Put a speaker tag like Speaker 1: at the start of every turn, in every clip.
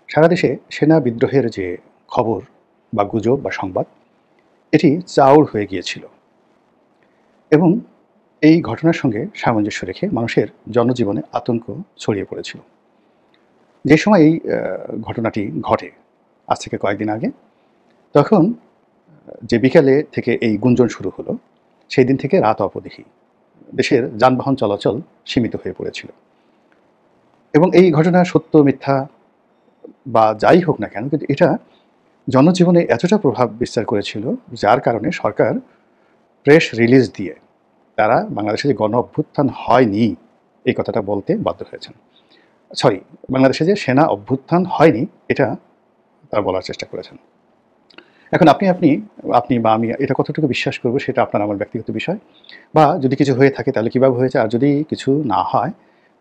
Speaker 1: সারা দেশে সেনা বিদ্রোহের যে খবর বা গুজব বা সংবাদ, এটি চাউর হয়ে গিয়েছিল এবং এই ঘটনার সঙ্গে সামঞ্জস্য রেখে মানুষের জনজীবনে আতঙ্ক ছড়িয়ে পড়েছিল। যে সময় এই ঘটনাটি ঘটে, আজ থেকে কয়েকদিন আগে, তখন যে বিকেলে থেকে এই গুঞ্জন শুরু হলো, সেই দিন থেকে রাত অবধি দেশের যানবাহন চলাচল সীমিত হয়ে পড়েছিল। এবং এই ঘটনা সত্য মিথ্যা বা যাই হোক না কেন, কিন্তু এটা জনজীবনে এতটা প্রভাব বিস্তার করেছিল, যার কারণে সরকার প্রেস রিলিজ দিয়ে তারা বাংলাদেশে যে গণ অভ্যুত্থান হয়নি এই কথাটা বলতে বাধ্য হয়েছেন। সরি, বাংলাদেশে যে সেনা অভ্যুত্থান হয়নি এটা তারা বলার চেষ্টা করেছেন। এখন আপনি আপনি আপনি বা আমি এটা কতটুকু বিশ্বাস করব সেটা আপনার আমার ব্যক্তিগত বিষয়। বা যদি কিছু হয়ে থাকে তাহলে কীভাবে হয়েছে, আর যদি কিছু না হয়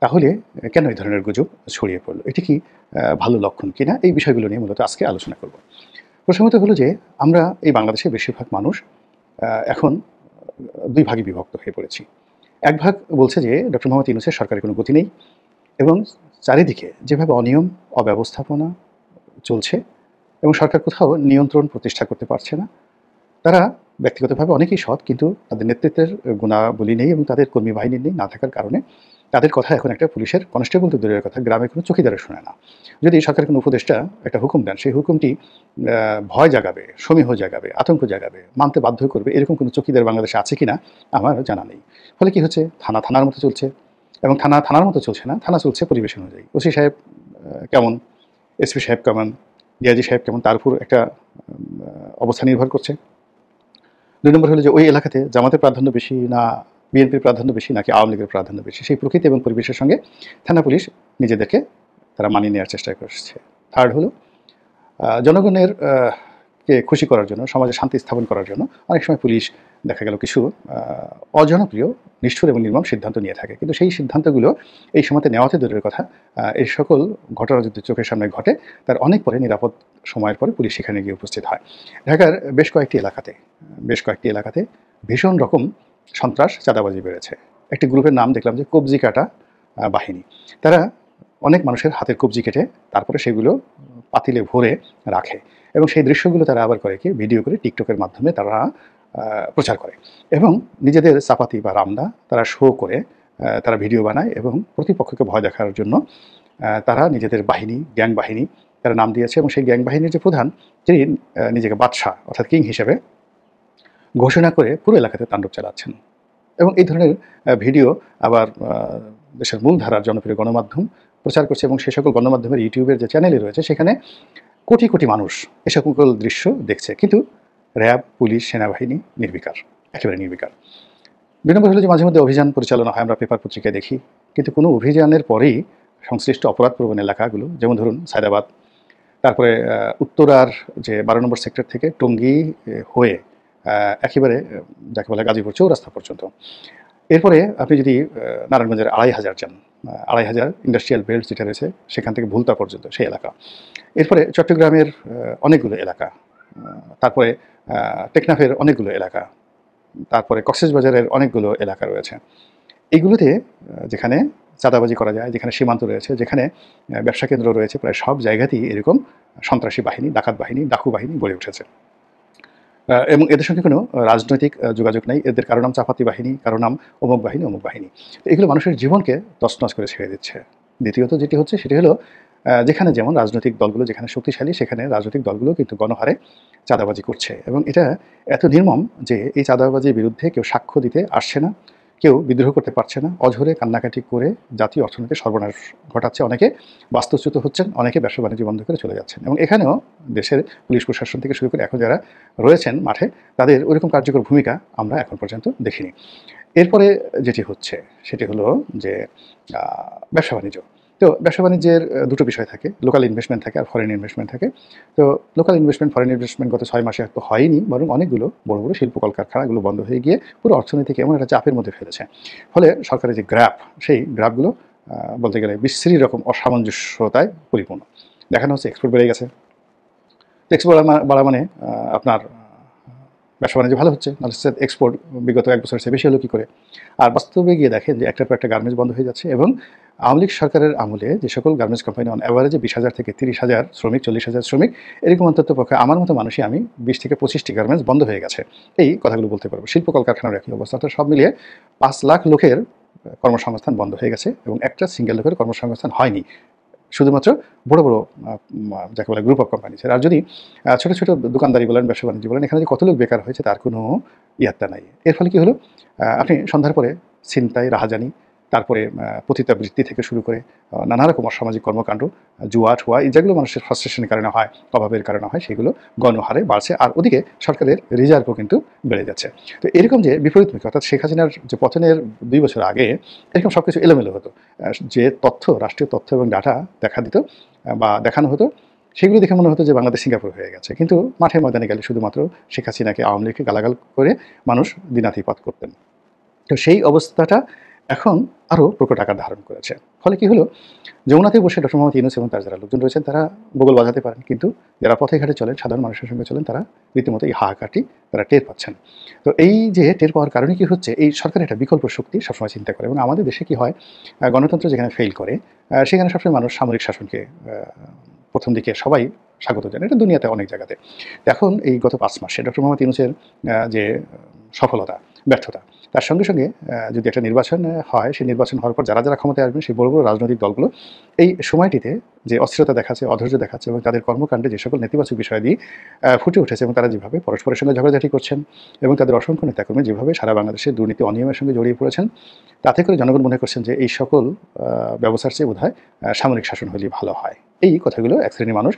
Speaker 1: তাহলে কেন এই ধরনের গুজব ছড়িয়ে পড়লো, এটি কি ভালো লক্ষণ কিনা, এই বিষয়গুলো নিয়ে মূলত আজকে আলোচনা করব। প্রথমত হলো যে আমরা এই বাংলাদেশের বেশিরভাগ মানুষ এখন দুই ভাগে বিভক্ত হয়ে পড়েছি। এক ভাগ বলছে যে ডক্টর মোহাম্মদ ইউনূসের সরকারের কোনো গতি নেই এবং চারিদিকে যেভাবে অনিয়ম অব্যবস্থাপনা চলছে এবং সরকার কোথাও নিয়ন্ত্রণ প্রতিষ্ঠা করতে পারছে না। তারা ব্যক্তিগতভাবে অনেকেই সৎ, কিন্তু তাদের নেতৃত্বের গুণাবলী নেই এবং তাদের কর্মী বাহিনী নেই, না থাকার কারণে তাদের কথা এখন একটা পুলিশের কনস্টেবল তো দূরের কথা, গ্রামের কোনো চৌকিদারে শোনে না। যদি সরকারের কোনো উপদেষ্টা একটা হুকুম দেন, সেই হুকুমটি ভয় জাগাবে, সমীহ জাগাবে, আতঙ্ক জাগাবে, মানতে বাধ্য করবে, এরকম কোনো চৌকিদার বাংলাদেশে আছে কিনা আমার জানা নেই। ফলে কি হচ্ছে, থানা থানার মতো চলছে এবং থানা থানার মতো চলছে না, থানা চলছে পরিবেশ অনুযায়ী। ওসি সাহেব কেমন, এসপি সাহেব কেমন, ডিআইজি সাহেব কেমন, তার উপর একটা অবস্থা নির্ভর করছে। দুই নম্বর হলো যে ওই এলাকাতে জামাতের প্রাধান্য বেশি না বিএনপির প্রাধান্য বেশি নাকি আওয়ামী লীগের প্রাধান্য বেশি, সেই প্রকৃতি এবং পরিবেশের সঙ্গে থানা পুলিশ নিজেদেরকে তারা মানিয়ে নেওয়ার চেষ্টা করছে। থার্ড হলো জনগণের কে খুশি করার জন্য, সমাজে শান্তি স্থাপন করার জন্য অনেক সময় পুলিশ দেখা গেল কিছু অজনপ্রিয়, নিষ্ঠুর এবং নির্মম সিদ্ধান্ত নিয়ে থাকে, কিন্তু সেই সিদ্ধান্তগুলো এই সময়তে নেওয়াতে দূরের কথা, এই সকল ঘটনা যদি চোখের সামনে ঘটে তার অনেক পরে, নিরাপদ সময়ের পরে পুলিশ সেখানে গিয়ে উপস্থিত হয়। ঢাকার বেশ কয়েকটি এলাকাতে ভীষণ রকম সন্ত্রাস, চাঁদাবাজি বেড়েছে। একটি গ্রুপের নাম দেখলাম যে কবজি কাটা বাহিনী। তারা অনেক মানুষের হাতের কবজি কেটে তারপরে সেগুলো পাতিলে ভরে রাখে এবং সেই দৃশ্যগুলো তারা আবার করে কি ভিডিও করে টিকটকের মাধ্যমে তারা প্রচার করে এবং নিজেদের চাপাতি বা রামদা তারা শো করে তারা ভিডিও বানায় এবং প্রতিপক্ষকে ভয় দেখার জন্য তারা নিজেদের বাহিনী, গ্যাং বাহিনী তারা নাম দিয়েছে এবং সেই গ্যাং বাহিনীর যে প্রধান, তিনি নিজেকে বাদশাহ অর্থাৎ কিং হিসেবে ঘোষণা করে পুরো এলাকাতে তাণ্ডব চালাচ্ছেন। এবং এই ধরনের ভিডিও আবার দেশের মূলধারার জনপ্রিয় গণমাধ্যম প্রচার করছে এবং সে সকল গণমাধ্যমের ইউটিউবের যে চ্যানেলে রয়েছে সেখানে কোটি কোটি মানুষ এ সকল দৃশ্য দেখছে, কিন্তু র্যাব, পুলিশ, সেনাবাহিনী নির্বিকার, একেবারে নির্বিকার। দুই নম্বর হলো যে মাঝে মধ্যে অভিযান পরিচালনা হয়, আমরা পেপার পত্রিকায় দেখি, কিন্তু কোনো অভিযানের পরেই সংশ্লিষ্ট অপরাধপ্রবণ এলাকাগুলো, যেমন ধরুন সায়দাবাদ, তারপরে উত্তরার যে 12 নম্বর সেক্টর থেকে টঙ্গী হয়ে একেবারে যাকে বলে গাজীপুর চৌরাস্তা পর্যন্ত, এরপরে আপনি যদি নারায়ণগঞ্জের 2500 যান, 2500 ইন্ডাস্ট্রিয়াল বেল্ট যেটা রয়েছে সেখান থেকে ভুলতা পর্যন্ত সেই এলাকা, এরপরে চট্টগ্রামের অনেকগুলো এলাকা, তারপরে টেকনাফের অনেকগুলো এলাকা, তারপরে কক্সবাজারের অনেকগুলো এলাকা রয়েছে। এইগুলোতে যেখানে চাঁদাবাজি করা যায়, যেখানে সীমান্ত রয়েছে, যেখানে ব্যবসা কেন্দ্র রয়েছে, প্রায় সব জায়গাতেই এরকম সন্ত্রাসী বাহিনী, ডাকাত বাহিনী, ডাকু বাহিনী গড়ে উঠেছে এবং এদের সঙ্গে কোনো রাজনৈতিক যোগাযোগ নেই। এদের কারো নাম চাপাতি বাহিনী, কারো নাম অমুক বাহিনী, অমুক বাহিনী। তো এগুলো মানুষের জীবনকে তছনছ করে ছেড়ে দিচ্ছে। দ্বিতীয়ত যেটি হচ্ছে সেটি হলো যেখানে যেমন রাজনৈতিক দলগুলো যেখানে শক্তিশালী, সেখানে রাজনৈতিক দলগুলো কিন্তু গণহারে চাঁদাবাজি করছে এবং এটা এত নির্মম যে এই চাঁদাবাজির বিরুদ্ধে কেউ সাক্ষ্য দিতে আসছে না, কেউ বিদ্রোহ করতে পারছে না, অঝরে কান্নাকাটি করে জাতীয় অর্থনীতির সর্বনাশ ঘটাচ্ছে, অনেকে বাস্তুচ্যুত হচ্ছেন, অনেকে ব্যবসা বাণিজ্য বন্ধ করে চলে যাচ্ছেন এবং এখানেও দেশের পুলিশ প্রশাসন থেকে শুরু করে এখন যারা রয়েছেন মাঠে, তাদের ওইরকম কার্যকর ভূমিকা আমরা এখন পর্যন্ত দেখিনি। এরপরে যেটি হচ্ছে সেটি হলো যে ব্যবসা বাণিজ্য। তো ব্যবসা বাণিজ্যের দুটো বিষয় থাকে, লোকাল ইনভেস্টমেন্ট থাকে আর ফরেন ইনভেস্টমেন্ট থাকে। তো লোকাল ইনভেস্টমেন্ট, ফরেন ইনভেস্টমেন্ট গত 6 মাসে তো হয়নি, বরং অনেকগুলো বড় বড় শিল্প কলকারখানাগুলো বন্ধ হয়ে গিয়ে পুরো অর্থনীতিকে এমন একটা চাপের মধ্যে ফেলেছে। ফলে সরকারের যে গ্রাফ, সেই গ্রাফগুলো বলতে গেলে বিশ্রী রকম অসামঞ্জস্যতায় পরিপূর্ণ। দেখানো হচ্ছে এক্সপোর্ট বেড়ে গেছে। এক্সপোর্ট বাড়া মানে আপনার ব্যবসা বাণিজ্য ভালো হচ্ছে, নাহলে এক্সপোর্ট বিগত 1 বছরের চেয়ে বেশি হলো কী করে? আর বাস্তবে গিয়ে দেখেন যে একটার পর একটা গার্মেন্টস বন্ধ হয়ে যাচ্ছে এবং আওয়ামী লীগ সরকারের আমলে যে সকল গার্মেন্টস কোম্পানি অন অ্যাভারেজে 20,000 থেকে 30,000 শ্রমিক, 40,000 শ্রমিক, এরকম অন্তত পক্ষে আমার মতো মানুষই আমি 20 থেকে 25টি গার্মেন্টস বন্ধ হয়ে গেছে। এই কথাগুলো বলতে পারবো। শিল্প কলকারখানার একই অবস্থা। অর্থাৎ সব মিলিয়ে 5 লাখ লোকের কর্মসংস্থান বন্ধ হয়ে গেছে এবং একটা সিঙ্গেল লোকের কর্মসংস্থান হয়নি। শুধুমাত্র বড়, বড় যাকে বলে গ্রুপ অফ কোম্পানিজ। আর যদি ছোট, ছোট দোকানদারি বলেন, ব্যবসা বাণিজ্য বলেন, এখানে যে কত লোক বেকার হয়েছে তার কোনো ইয়াত্তা নাই। এর ফলে কি হলো? আপনি সন্ধ্যার পরে ছিনতাই, রাহাজানি, তারপরে পতিতাবৃত্তি থেকে শুরু করে নানা রকম অসামাজিক কর্মকাণ্ড, জুয়া-ঠুয়া যেগুলো মানুষের ফ্রাস্ট্রেশনের কারণে হয়, অভাবের কারণে হয়, সেগুলো গণহারে বাড়ছে। আর ওদিকে সরকারের রিজার্ভও কিন্তু বেড়ে যাচ্ছে। তো এরকম যে বিপরীতমুখী, অর্থাৎ শেখ হাসিনার যে পতনের 2 বছর আগে এরকম সবকিছু এলোমেলো হতো। যে তথ্য, রাষ্ট্রীয় তথ্য এবং ডাটা দেখা দিত বা দেখানো হতো, সেগুলো দেখে মনে হতো যে বাংলাদেশ সিঙ্গাপুর হয়ে গেছে। কিন্তু মাঠে ময়দানে গেলে শুধুমাত্র শেখ হাসিনাকে, আওয়ামী লীগকে গালাগাল করে মানুষ দিনাতিপাত করতেন। তো সেই অবস্থাটা এখন আরও প্রকট আকার ধারণ করেছে। ফলে কি হলো? যমুনাতে বসে ডক্টর মোহাম্মদ ইউনূস এবং তার যারা লোকজন রয়েছেন তারা বগল বাজাতে পারেন, কিন্তু যারা পথে ঘাটে চলেন, সাধারণ মানুষের সঙ্গে চলেন, তারা রীতিমতো এই হাহাকারটি তারা টের পাচ্ছেন। তো এই যে টের পাওয়ার কারণে কি হচ্ছে? এই সরকারের একটা বিকল্প শক্তি সবসময় চিন্তা করে এবং আমাদের দেশে কি হয়, গণতন্ত্র যেখানে ফেইল করে সেখানে সবসময় মানুষ সামরিক শাসনকে প্রথম দিকে সবাই স্বাগত জানায়। এটা দুনিয়াতে অনেক জায়গাতে। এখন এই গত 5 মাসে ডক্টর মোহাম্মদ ইউনূসের যে সফলতা, ব্যর্থতা, তার সঙ্গে, সঙ্গে যদি একটা নির্বাচন হয়, সেই নির্বাচন হওয়ার পর যারা, যারা ক্ষমতায় আসবেন সেই বড়, বড় রাজনৈতিক দলগুলো এই সময়টিতে যে অস্থিরতা দেখাচ্ছে, অধৈর্য দেখাচ্ছে এবং তাদের কর্মকাণ্ডে যে সকল নেতিবাচক বিষয় দিয়ে ফুটে উঠেছে এবং তারা যেভাবে পরস্পরের সঙ্গে ঝগড়াঝাটি করছেন এবং তাদের অসংখ্য নেতাকর্মী যেভাবে সারা বাংলাদেশে দুর্নীতি, অনিয়মের সঙ্গে জড়িয়ে পড়েছেন, তাতে করে জনগণ মনে করছেন যে এই সকল ব্যবস্থার চেয়ে বোধহয় সামরিক শাসন হলেই ভালো হয়। এই কথাগুলো এক শ্রেণীর মানুষ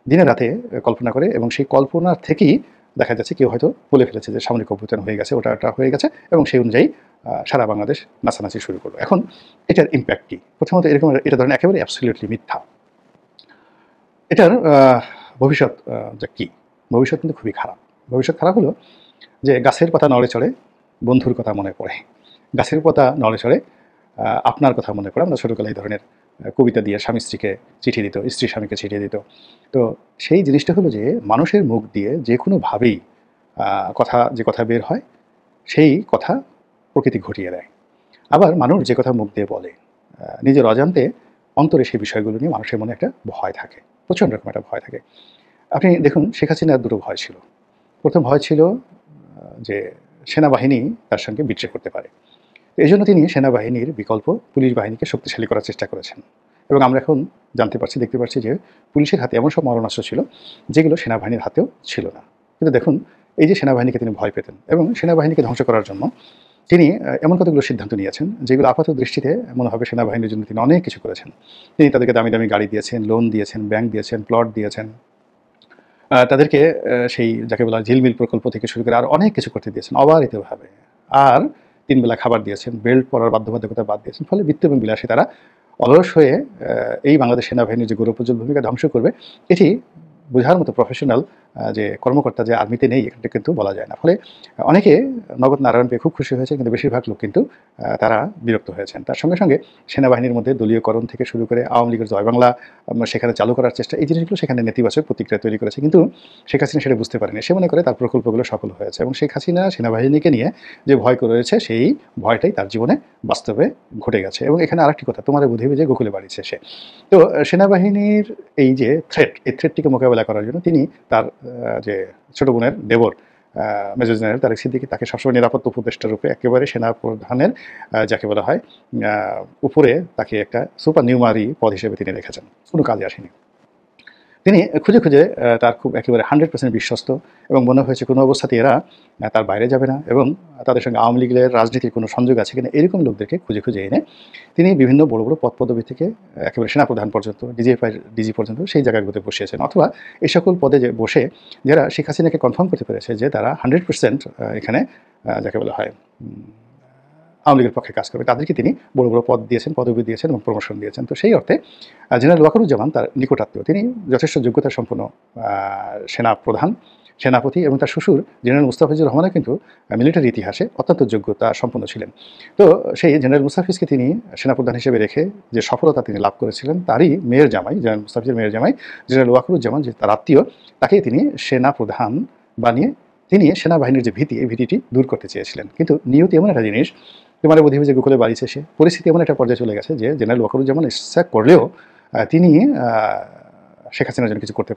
Speaker 1: দিনে রাতে কল্পনা করে এবং সেই কল্পনার থেকেই দেখা যাচ্ছে কেউ হয়তো বলে ফেলেছে যে সামরিক অভ্যুত্থান হয়ে গেছে, ওটা হয়ে গেছে এবং সেই অনুযায়ী সারা বাংলাদেশ নাচানাচি শুরু করলো। এখন এটার ইম্প্যাক্ট কী? প্রথমত এরকম এটা ধরেন একেবারে অ্যাবসলিউটলি মিথ্যা। এটার ভবিষ্যৎ যে কী? ভবিষ্যৎ কিন্তু খুবই খারাপ। ভবিষ্যৎ খারাপ হলো যে গাছের পাতা নড়ে চড়ে বন্ধুর কথা মনে পড়ে। গাছের পাতা নড়ে চড়ে আপনার কথা মনে পড়ে। আমরা ছোটোবেলায় এই ধরনের কবিতা দিয়ে স্বামী স্ত্রীকে চিঠি দিত, স্ত্রী স্বামীকে চিঠি দিত। তো সেই জিনিসটা হলো যে মানুষের মুখ দিয়ে যে কোনোভাবেই কথা বের হয়, সেই কথা প্রকৃতি ঘটিয়ে দেয়। আবার মানুষ যে কথা মুখ দিয়ে বলে, নিজের অজান্তে অন্তরে সেই বিষয়গুলো নিয়ে মানুষের মনে একটা ভয় থাকে, প্রচণ্ড রকম একটা ভয় থাকে। আপনি দেখুন শেখ হাসিনার 2টো ভয় ছিল। প্রথম ভয় ছিল যে সেনাবাহিনী তার সঙ্গে বিট্রে করতে পারে। এজন্য তিনি সেনাবাহিনীর বিকল্প পুলিশ বাহিনীকে শক্তিশালী করার চেষ্টা করেছেন এবং আমরা এখন দেখতে পাচ্ছি যে পুলিশের হাতে এমন সব মারণাস্ত্র ছিল যেগুলো সেনাবাহিনীর হাতেও ছিল না। কিন্তু দেখুন, এই যে সেনাবাহিনীকে তিনি ভয় পেতেন এবং সেনাবাহিনীকে ধ্বংস করার জন্য তিনি এমন কতগুলো সিদ্ধান্ত নিয়েছেন যেগুলো আপাত দৃষ্টিতে মনে হবে সেনাবাহিনীর জন্য তিনি অনেক কিছু করেছেন। তিনি তাদেরকে দামি, দামি গাড়ি দিয়েছেন, লোন দিয়েছেন, ব্যাংক দিয়েছেন, প্লট দিয়েছেন। তাদেরকে সেই যাকে বলা ঝিলমিল প্রকল্প থেকে শুরু করে আর অনেক কিছু করতে দিয়েছেন অবারিতভাবে। আর 3 বেলা খাবার দিয়েছেন, বেল্ট পরার বাধ্যবাধকতা বাদ দিয়েছেন। ফলে বৃত্ত এবং বিলাসী তারা অলস হয়ে এই বাংলাদেশ সেনাবাহিনীর যে গৌরবোজ্জ্বল ভূমিকা ধ্বংস করবে, এটি বোঝার মতো প্রফেশনাল যে কর্মকর্তা যে আর্মিতে নেই, এটা কিন্তু বলা যায় না। ফলে অনেকে নগদ নারায়ণ পেয়ে খুব খুশি হয়েছে, কিন্তু বেশিরভাগ লোক কিন্তু তারা বিরক্ত হয়েছেন। তার সঙ্গে, সঙ্গে সেনাবাহিনীর মধ্যে দলীয়করণ থেকে শুরু করে আওয়ামী লীগের জয় বাংলা সেখানে চালু করার চেষ্টা, এই জিনিসগুলো সেখানে নেতিবাচক প্রতিক্রিয়া তৈরি করেছে। কিন্তু শেখ হাসিনা সেটা বুঝতে পারেনি। সে মনে করে তার প্রকল্পগুলো সফল হয়েছে এবং শেখ হাসিনা সেনাবাহিনীকে নিয়ে যে ভয় করেছে, সেই ভয়টাই তার জীবনে বাস্তবে ঘটে গেছে। এবং এখানে আরেকটি কথা, তোমার বুঝিবে যে গোকুলে বাড়িছে সে। তো সেনাবাহিনীর এই যে থ্রেট, এই থ্রেটটিকে মোকাবেলা করার জন্য তিনি তার যে ছোট বোনের দেবর মেজর জেনারেল তারেক সিদ্দিকী, তাকে সবসময় নিরাপত্তা উপদেষ্টা রূপে একেবারে সেনাপ্রধানের যাকে বলা হয় উপরে তাকে একটা সুপার নিউমারি পদ হিসেবে তিনি রেখেছেন। কোনো কাজে আসেনি। তিনি খুঁজে, খুঁজে তার খুব একেবারে 100% বিশ্বস্ত এবং মনে হয়েছে কোনো অবস্থাতেই এরা তার বাইরে যাবে না এবং তাদের সঙ্গে আওয়ামী লীগের রাজনীতির কোনো সংযোগ আছে কিনা এরকম লোকদেরকে খুঁজে, খুঁজে এনে তিনি বিভিন্ন বড়, বড় পদপদবি থেকে একেবারে সেনাপ্রধান পর্যন্ত, ডিজি পর্যন্ত সেই জায়গাগুলোতে বসিয়েছেন। অথবা এই সকল পদে যে বসে যারা শেখ হাসিনাকে কনফার্ম করতে পেরেছে যে তারা 100% এখানে যাকে বলা হয় আওয়ামী লীগের পক্ষে কাজ করবে, তাদেরকে তিনি বড়, বড় পদ দিয়েছেন, পদবি দিয়েছেন এবং প্রমোশন দিয়েছেন। তো সেই অর্থে জেনারেল ওয়াকারুজ্জামান তার নিকটাত্মীয়, তিনি যথেষ্ট যোগ্যতা সম্পন্ন সেনাপ্রধান, সেনাপতি এবং তার শ্বশুর জেনারেল মুস্তাফিজুর রহমানও কিন্তু মিলিটারি ইতিহাসে অত্যন্ত যোগ্যতা সম্পন্ন ছিলেন। তো সেই জেনারেল মুস্তাফিজকে তিনি সেনাপ্রধান হিসেবে রেখে যে সফলতা তিনি লাভ করেছিলেন, তারই মেয়ের জামাই, জেনারেল মুস্তাফিজের মেয়ের জামাই জেনারেল ওয়াকারুজ্জামান, যে তার আত্মীয়, তাকে তিনি সেনাপ্রধান বানিয়ে তিনি সেনাবাহিনীর যে ভীতি, এই ভীতিটি দূর করতে চেয়েছিলেন। কিন্তু নিয়তি এমন একটা জিনিস, তোমার বুঝিবে যে গোকুলে বাড়িছে সে। পরিস্থিতি এমন একটা পর্যায়ে চলে গেছে যে জেনারেল ওয়াকারুজ্জামান ইচ্ছা করলেও তিনি শেখ হাসিনার জন্য কিছু করতে